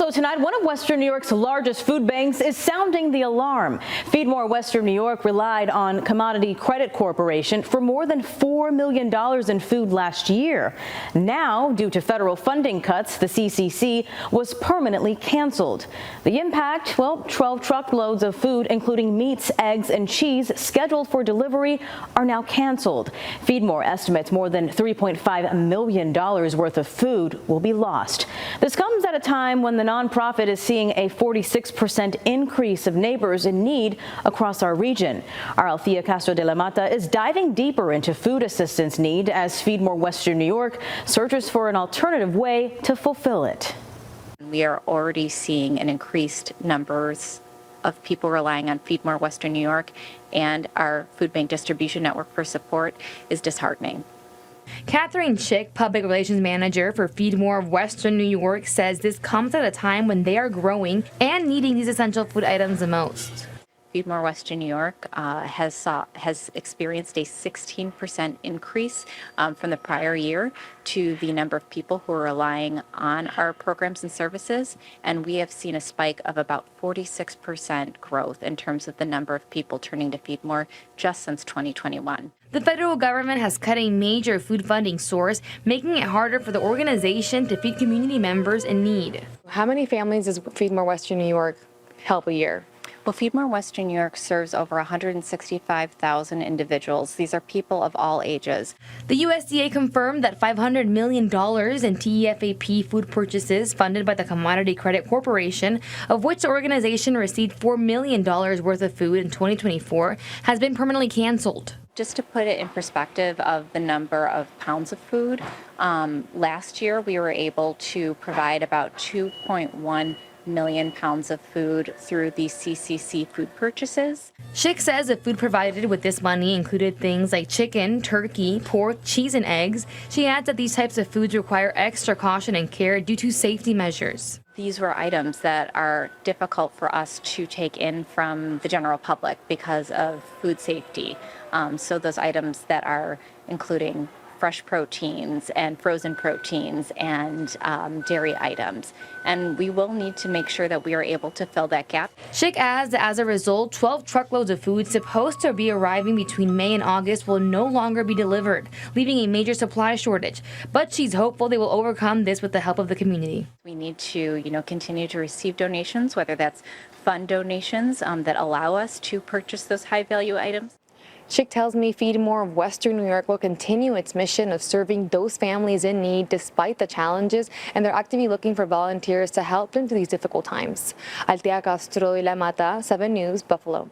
Also tonight, one of Western New York's largest food banks is sounding the alarm. FeedMore Western New York relied on Commodity Credit Corporation for more than $4 million in food last year. Now, due to federal funding cuts, the CCC was permanently canceled. The impact, well, 12 truckloads of food, including meats, eggs, and cheese, scheduled for delivery are now canceled. FeedMore estimates more than $3.5 million worth of food will be lost. This comes at a time when the nonprofit is seeing a 46% increase of neighbors in need across our region. Our Althea Castro de la Mata is diving deeper into food assistance need as FeedMore Western New York searches for an alternative way to fulfill it. We are already seeing an increased numbers of people relying on FeedMore Western New York, and our food bank distribution network for support is disheartening. Catherine Schick, Public Relations Manager for FeedMore of Western New York, says this comes at a time when they are growing and needing these essential food items the most. FeedMore Western New York has experienced a 16% increase from the prior year to the number of people who are relying on our programs and services, and we have seen a spike of about 46% growth in terms of the number of people turning to FeedMore just since 2021. The federal government has cut a major food funding source, making it harder for the organization to feed community members in need. How many families does FeedMore Western New York help a year? Well, FeedMore Western New York serves over 165,000 individuals. These are people of all ages. The USDA confirmed that $500 million in TEFAP food purchases funded by the Commodity Credit Corporation, of which the organization received $4 million worth of food in 2024, has been permanently canceled. Just to put it in perspective of the number of pounds of food, last year we were able to provide about 2.1 million pounds of food through the CCC food purchases. Schick says the food provided with this money included things like chicken, turkey, pork, cheese, and eggs. She adds that these types of foods require extra caution and care due to safety measures. These were items that are difficult for us to take in from the general public because of food safety. So those items that are including fresh proteins and frozen proteins and dairy items. And we will need to make sure that we are able to fill that gap. Schick adds that as a result, 12 truckloads of food supposed to be arriving between May and August will no longer be delivered, leaving a major supply shortage. But she's hopeful they will overcome this with the help of the community. We need to, continue to receive donations, whether that's fund donations that allow us to purchase those high-value items. Schick tells me FeedMore of Western New York will continue its mission of serving those families in need despite the challenges, and they're actively looking for volunteers to help them through these difficult times. Althea Castro de la Mata, 7 News, Buffalo.